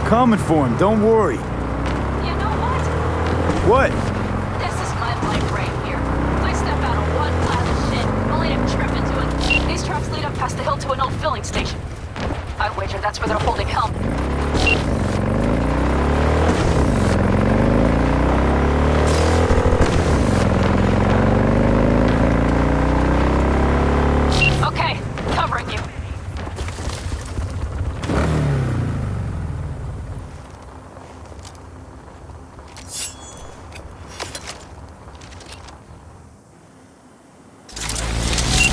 coming for him, don't worry. You know what? What? This is my life right here. I step out of one pile of shit, only to trip into it. These tracks lead up past the hill to an old filling station. I wager that's where they're holding help. Okay, covering you.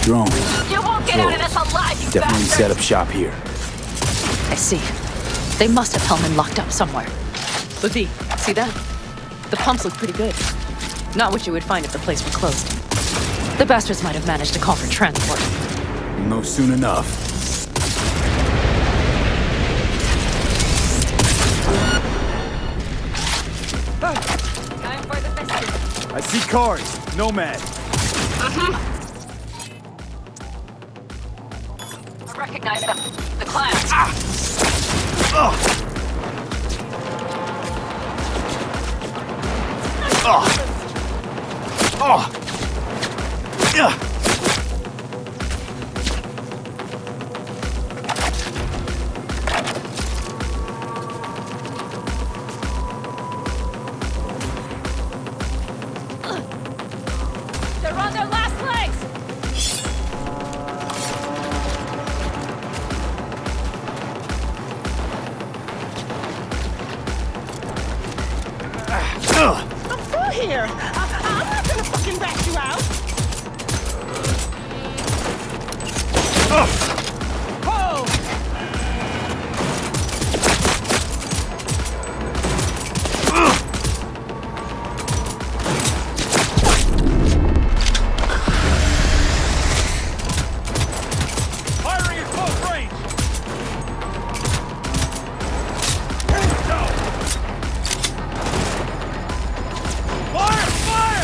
Drone. You won't get out of this alive, you Definitely bastard! set up shop here. I see. They must have Hellman locked up somewhere. But V, see that? The pumps look pretty good. Not what you would find if the place were closed. The bastards might have managed to call for transport. We'll know soon enough. Time for the festival. I see cars. Nomad. I recognize them. The clowns. They're on their last legs! I'm through here. I'm not gonna fucking rat you out. Whoa! Firing at close range. Fire! Fire!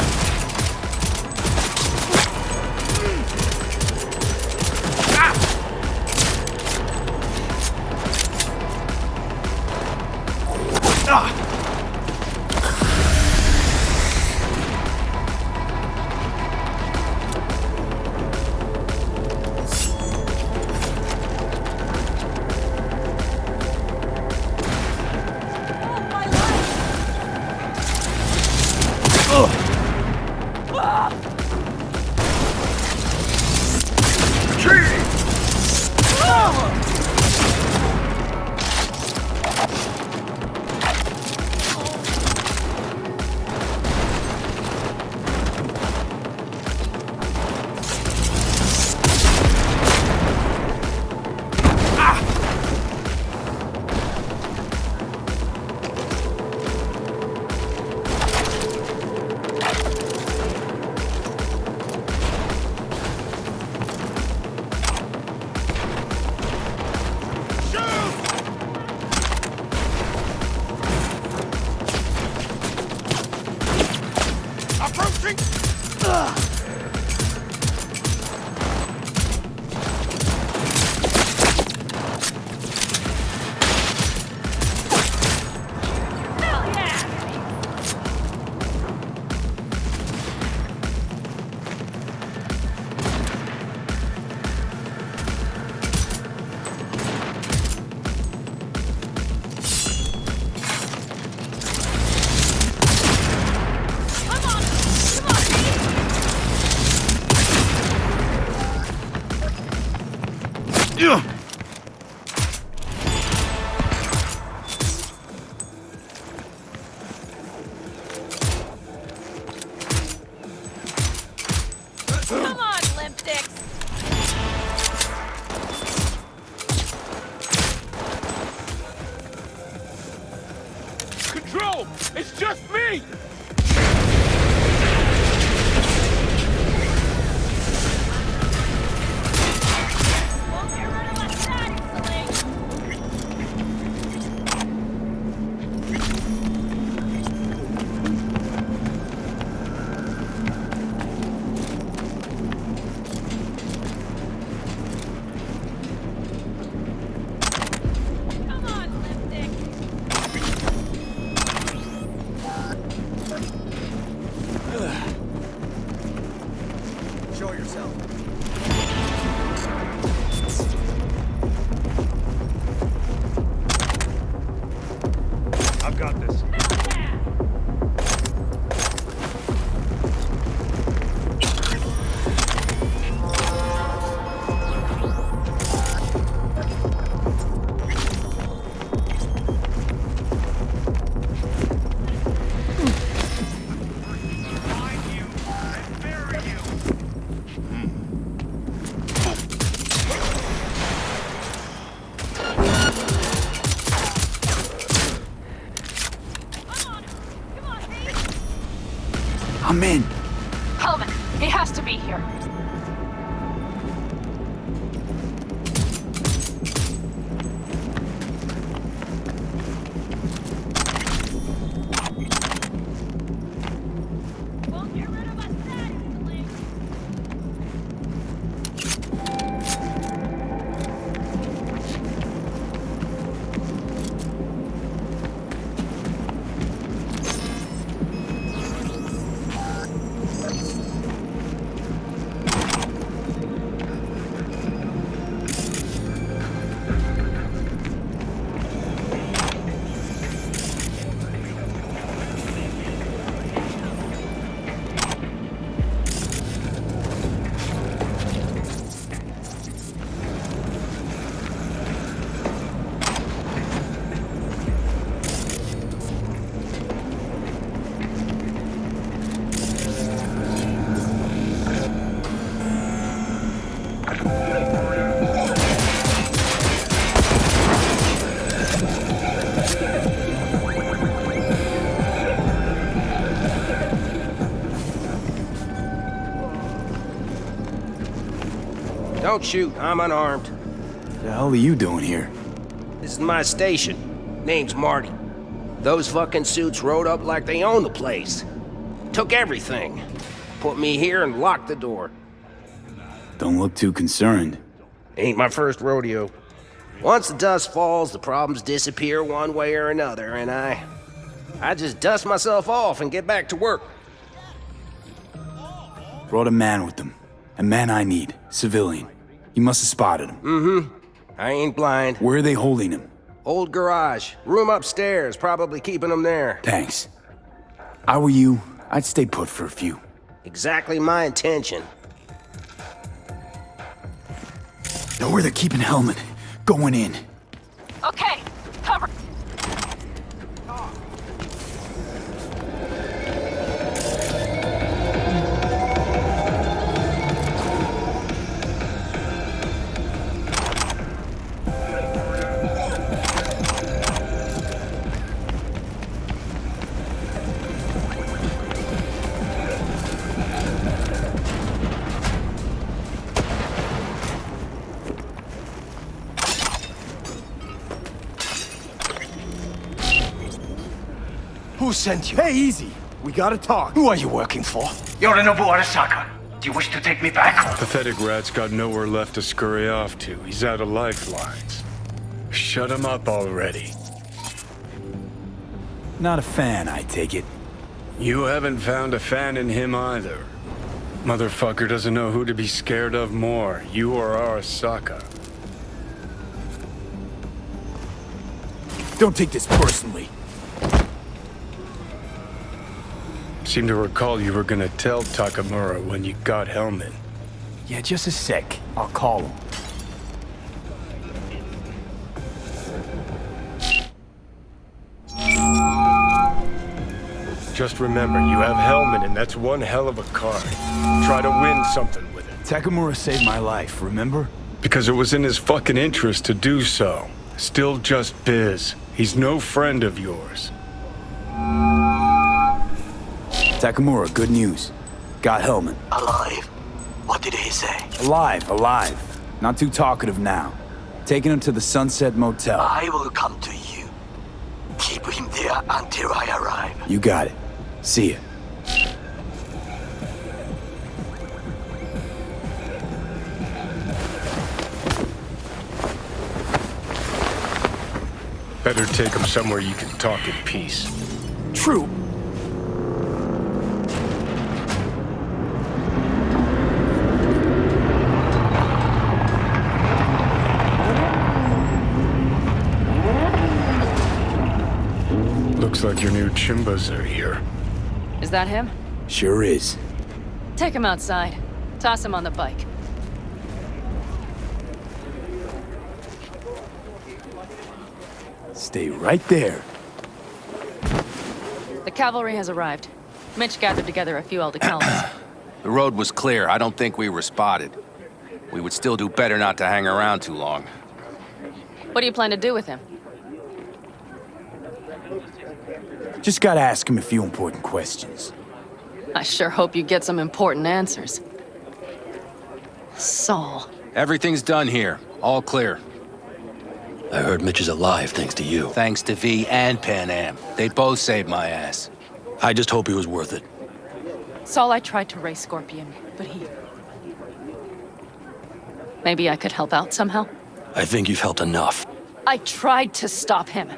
Approaching! Come on, limp dicks! Control! It's just me! Won't get rid of my static, Come on, limp dick! zone. I've got this. I'm in. Hellman, he has to be here. Don't shoot, I'm unarmed. The hell are you doing here? This is my station. Name's Marty. Those fucking suits rode up like they own the place. Took everything. Put me here and locked the door. Don't look too concerned. Ain't my first rodeo. Once the dust falls, the problems disappear one way or another, and I just dust myself off and get back to work. Brought a man with them. A man I need. Civilian. You must have spotted him. I ain't blind. Where are they holding him? Old garage. Room upstairs, probably keeping them there. Thanks. I were you, I'd stay put for a few. Exactly my intention. Know where they're keeping Hellman. Going in. Okay, cover. Who sent you? Hey, easy. We gotta talk. Who are you working for? Yorinobu Arasaka, do you wish to take me back? Pathetic rat's got nowhere left to scurry off to. He's out of lifelines. Shut him up already. Not a fan, I take it. You haven't found a fan in him either. Motherfucker doesn't know who to be scared of more, you or Arasaka. Don't take this personally. Seem to recall you were gonna tell Takamura when you got Hellman. Yeah, just a sec. I'll call him. Just remember, you have Hellman and that's one hell of a card. Try to win something with it. Takamura saved my life, remember? Because it was in his fucking interest to do so. Still just biz. He's no friend of yours. Takamura, good news. Got Hellman. Alive. What did he say? Alive, alive. Not too talkative now. Taking him to the Sunset Motel. I will come to you. Keep him there until I arrive. You got it. See ya. Better take him somewhere you can talk in peace. True. think your new Chimbas are here. Is that him? Sure is. Take him outside. Toss him on the bike. Stay right there. The cavalry has arrived. Mitch gathered together a few Aldecaldos. The road was clear. I don't think we were spotted. We would still do better not to hang around too long. What do you plan to do with him? Just gotta ask him a few important questions. I sure hope you get some important answers. Saul. Everything's done here. All clear. I heard Mitch is alive thanks to you. Thanks to V and Pan Am. They both saved my ass. I just hope he was worth it. Saul, I tried to raise Scorpion, but he... Maybe I could help out somehow? I think you've helped enough. I tried to stop him.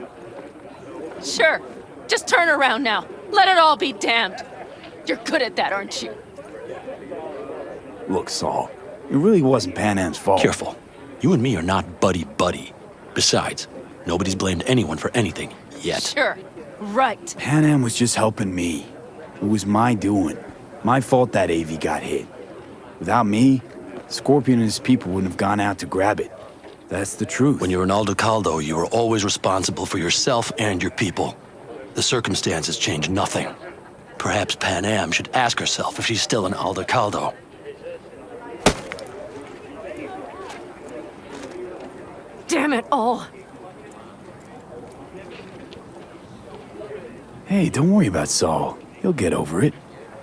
Sure. Just turn around now. Let it all be damned. You're good at that, aren't you? Look, Saul, it really wasn't Pan Am's fault. Careful. You and me are not buddy-buddy. Besides, nobody's blamed anyone for anything, yet. Sure. Right. Pan Am was just helping me. It was my doing. My fault that AV got hit. Without me, Scorpion and his people wouldn't have gone out to grab it. That's the truth. When you're an Aldecaldo, you are always responsible for yourself and your people. The circumstances change nothing. Perhaps Pan Am should ask herself if she's still an Aldecaldo. Damn it all. Hey, don't worry about Saul. He'll get over it.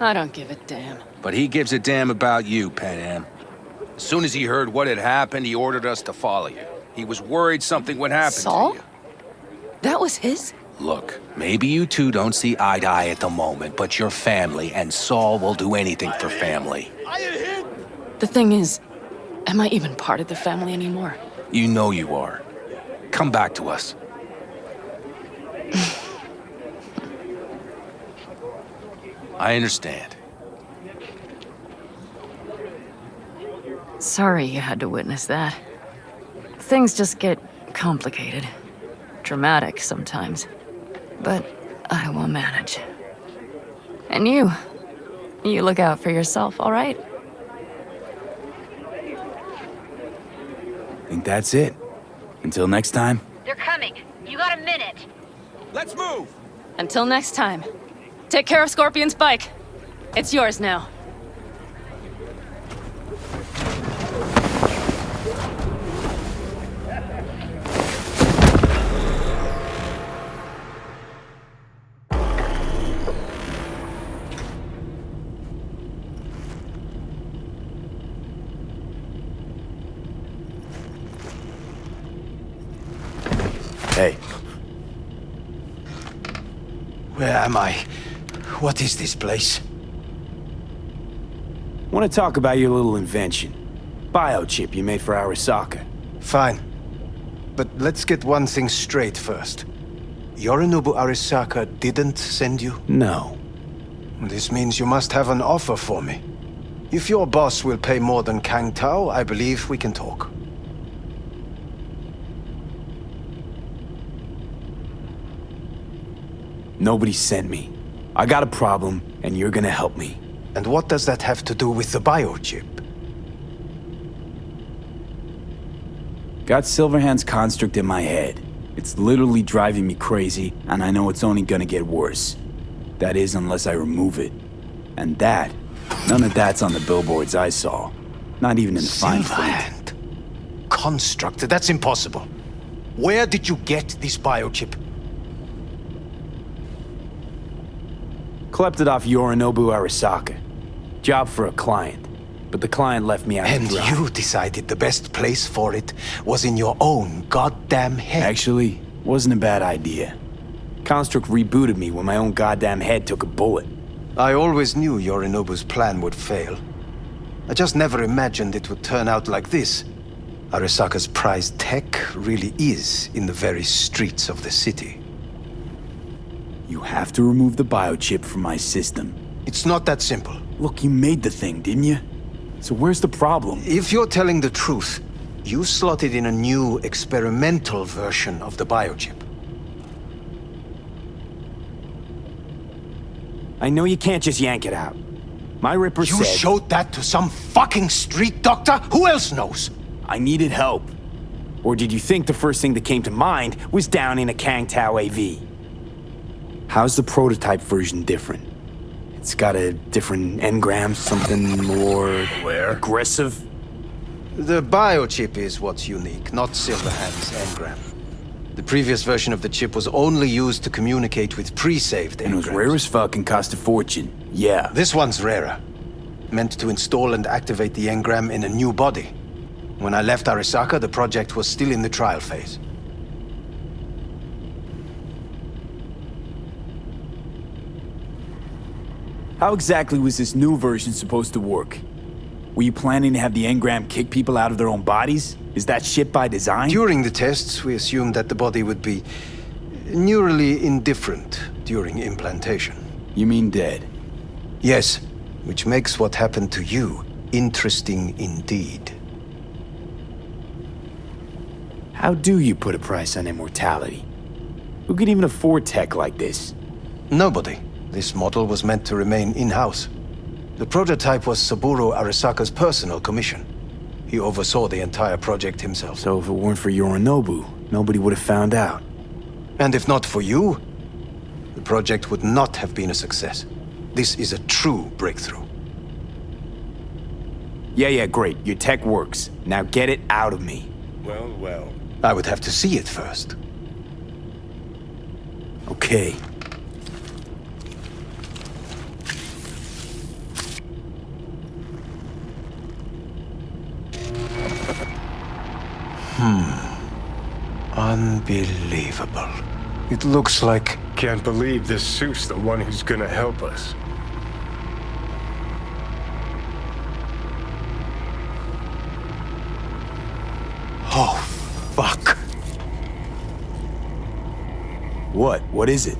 I don't give a damn. But he gives a damn about you, Pan Am. As soon as he heard what had happened, he ordered us to follow you. He was worried something would happen Saul? to you. That was his? Look, maybe you two don't see eye to eye at the moment, but you're family, and Saul will do anything for family. The thing is, am I even part of the family anymore? You know you are. Come back to us. I understand. Sorry you had to witness that. Things just get complicated. Dramatic sometimes. But I will manage. And you look out for yourself, all right? Think that's it. Until next time. They're coming. You got a minute. Let's move! Until next time. Take care of Scorpion's bike. It's yours now. Hey, Where am I? What is this place? want to talk about your little invention. Biochip you made for Arasaka. Fine. But let's get one thing straight first. Yorinobu Arasaka didn't send you? No. This means you must have an offer for me. If your boss will pay more than Kang Tao, I believe we can talk. Nobody sent me. I got a problem, and you're gonna help me. And what does that have to do with the biochip? Got Silverhand's construct in my head. It's literally driving me crazy, and I know it's only gonna get worse. That is, unless I remove it. And that, none of that's on the billboards I saw. Not even in the fine print. Silverhand. Construct? That's impossible. Where did you get this biochip? Klept it off Yorinobu Arasaka. Job for a client. But the client left me out to And dry. you decided the best place for it was in your own goddamn head. Actually, wasn't a bad idea. Construct rebooted me when my own goddamn head took a bullet. I always knew Yorinobu's plan would fail. I just never imagined it would turn out like this. Arasaka's prized tech really is in the very streets of the city. You have to remove the biochip from my system. It's not that simple. Look, you made the thing, didn't you? So where's the problem? If you're telling the truth, you slotted in a new experimental version of the biochip. I know you can't just yank it out. My Ripper You said... showed that to some fucking street doctor? Who else knows? I needed help. Or did you think the first thing that came to mind was downing a Kang Tao AV? How's the prototype version different? It's got a different engram, something more... aggressive? The biochip is what's unique, not Silverhand's engram. The previous version of the chip was only used to communicate with pre-saved engrams. And it was rare as fuck and cost a fortune. Yeah. This one's rarer. Meant to install and activate the engram in a new body. When I left Arasaka, the project was still in the trial phase. How exactly was this new version supposed to work? Were you planning to have the engram kick people out of their own bodies? Is that shit by design? During the tests, we assumed that the body would be neurally indifferent during implantation. You mean dead? Yes, which makes what happened to you interesting indeed. How do you put a price on immortality? Who could even afford tech like this? Nobody. This model was meant to remain in-house. The prototype was Saburo Arasaka's personal commission. He oversaw the entire project himself. So if it weren't for Yorinobu, nobody would have found out. And if not for you, the project would not have been a success. This is a true breakthrough. Yeah, great. Your tech works. Now get it out of me. Well. I would have to see it first. Okay. Unbelievable. It looks like... Can't believe this suit's the one who's gonna help us. Oh, fuck. What? What is it?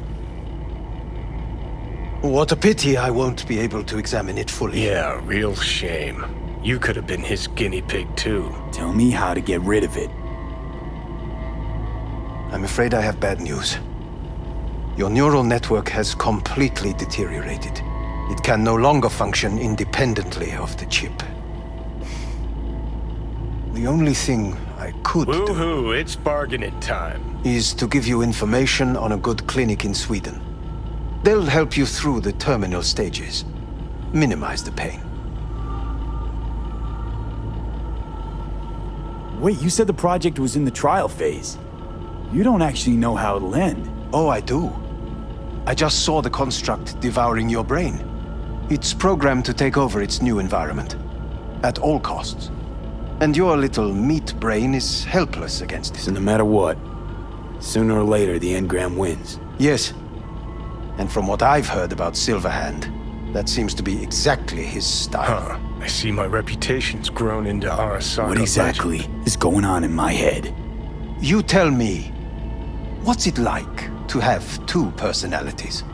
What a pity I won't be able to examine it fully. Yeah, real shame. You could have been his guinea pig too. Tell me how to get rid of it. I'm afraid I have bad news. Your neural network has completely deteriorated. It can no longer function independently of the chip. The only thing I could do... Woohoo, it's bargaining time. ...is to give you information on a good clinic in Sweden. They'll help you through the terminal stages. Minimize the pain. Wait, you said the project was in the trial phase. You don't actually know how it'll end. Oh, I do. I just saw the construct devouring your brain. It's programmed to take over its new environment. At all costs. And your little meat brain is helpless against it. So no matter what, sooner or later the engram wins. Yes. And from what I've heard about Silverhand, that seems to be exactly his style. Huh. I see my reputation's grown into Arasaka. What exactly is going on in my head? You tell me, what's it like to have two personalities?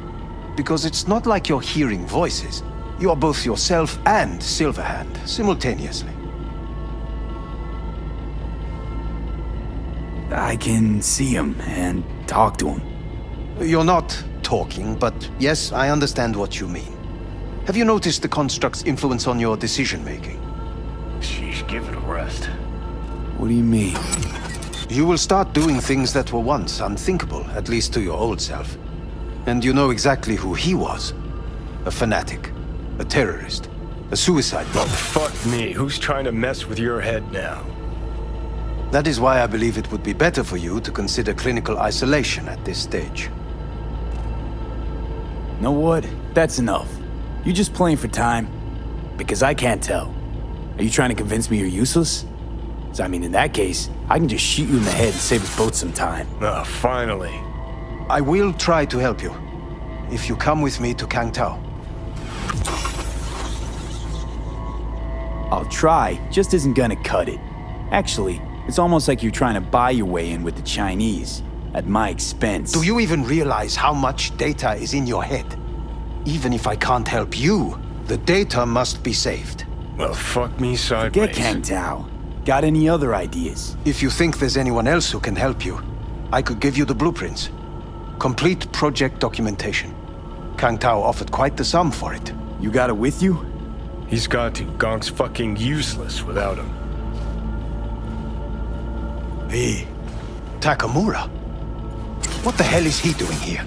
Because it's not like you're hearing voices. You are both yourself and Silverhand, simultaneously. I can see him and talk to him. You're not talking, but yes, I understand what you mean. Have you noticed the construct's influence on your decision-making? Sheesh, give it a rest. What do you mean? You will start doing things that were once unthinkable, at least to your old self. And you know exactly who he was. A fanatic, a terrorist, a suicide bomber. Fuck me, who's trying to mess with your head now? That is why I believe it would be better for you to consider clinical isolation at this stage. Know what? That's enough. You just playing for time? Because I can't tell. Are you trying to convince me you're useless? So, I mean, in that case, I can just shoot you in the head and save us both some time. Ah, finally. I will try to help you, if you come with me to Kang Tao. I'll try, just isn't gonna cut it. Actually, it's almost like you're trying to buy your way in with the Chinese, at my expense. Do you even realize how much data is in your head? Even if I can't help you, the data must be saved. Well, fuck me sideways. Forget Kang Tao. Got any other ideas? If you think there's anyone else who can help you, I could give you the blueprints. Complete project documentation. Kang Tao offered quite the sum for it. You got it with you? He's got to. Gonk's fucking useless without him. Hey, Takamura? What the hell is he doing here?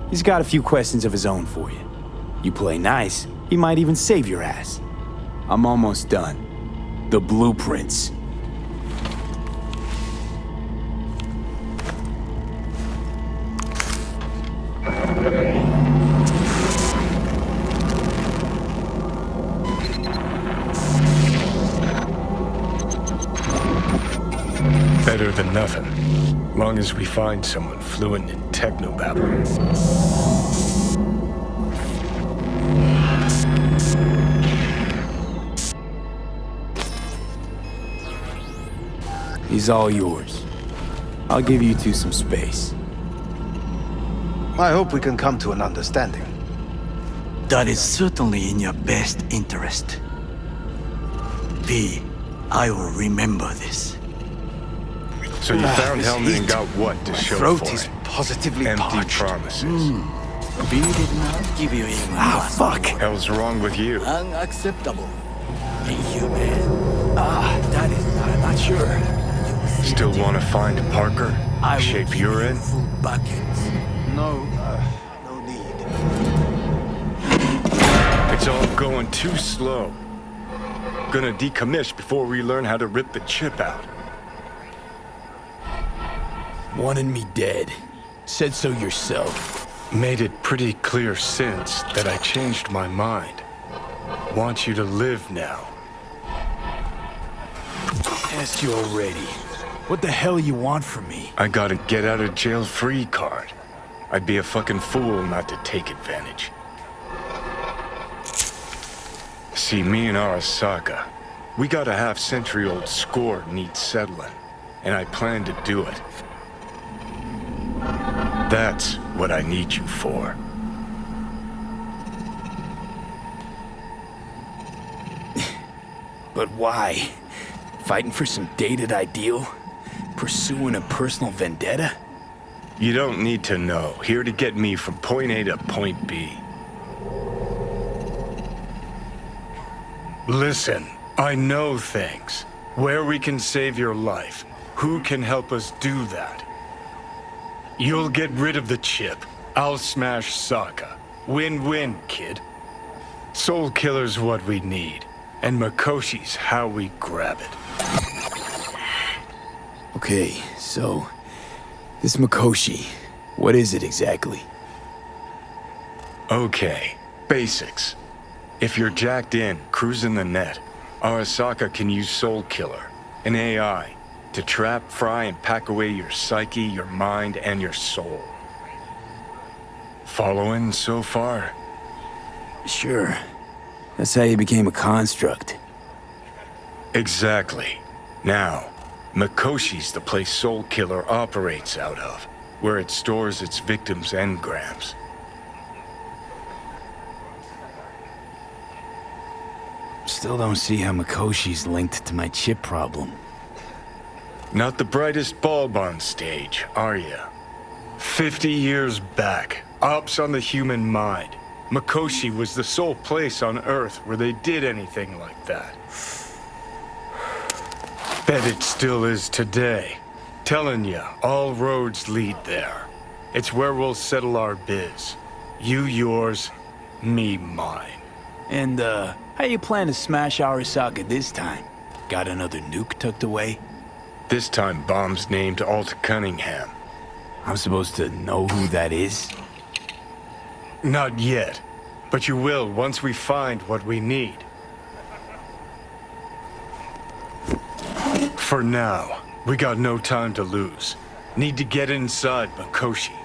He's got a few questions of his own for you. You play nice, he might even save your ass. I'm almost done. The blueprints. Better than nothing. Long as we find someone fluent in technobabble. He's all yours. I'll give you two some space. I hope we can come to an understanding. That is certainly in your best interest. V, I will remember this. So you found this Hellman and heat. got what to My show throat for is it? positively Empty parched. promises. V did not give you even Fuck! Hell's wrong with you? unacceptable. Inhuman. That is, I'm not sure. Still want to find Parker? I will Shape give you're you in? full buckets. No need. It's all going too slow. Gonna decommiss before we learn how to rip the chip out. Wanted me dead. Said so yourself. Made it pretty clear since that I changed my mind. Want you to live now. Asked you already. What the hell you want from me? I got a get out of jail free card. I'd be a fucking fool not to take advantage. See, me and Arasaka, we got a half-century-old score needs settling, and I plan to do it. That's what I need you for. But why? Fighting for some dated ideal? Pursuing a personal vendetta? You don't need to know. Here to get me from point A to point B. Listen, I know things. Where we can save your life. Who can help us do that? You'll get rid of the chip. I'll smash Sokka. Win-win, kid. Soul Killer's what we need. And Makoshi's how we grab it. Okay, so... this Makoshi, what is it exactly? Okay, basics. If you're jacked in, cruising the net, Arasaka can use Soul Killer, an AI, to trap, fry, and pack away your psyche, your mind, and your soul. Following so far? Sure. That's how you became a construct. Exactly. Now, Makoshi's the place Soul Killer operates out of, where it stores its victims' engrams. Still don't see how Makoshi's linked to my chip problem. Not the brightest bulb on stage, are you? 50 years back, ops on the human mind. Makoshi was the sole place on Earth where they did anything like that. Bet it still is today. Telling ya, all roads lead there. It's where we'll settle our biz. You yours, me mine. And, how you plan to smash Arasaka this time? Got another nuke tucked away? This time bomb's named Alt Cunningham. I'm supposed to know who that is? Not yet, but you will once we find what we need. For now, we got no time to lose. Need to get inside Makoshi.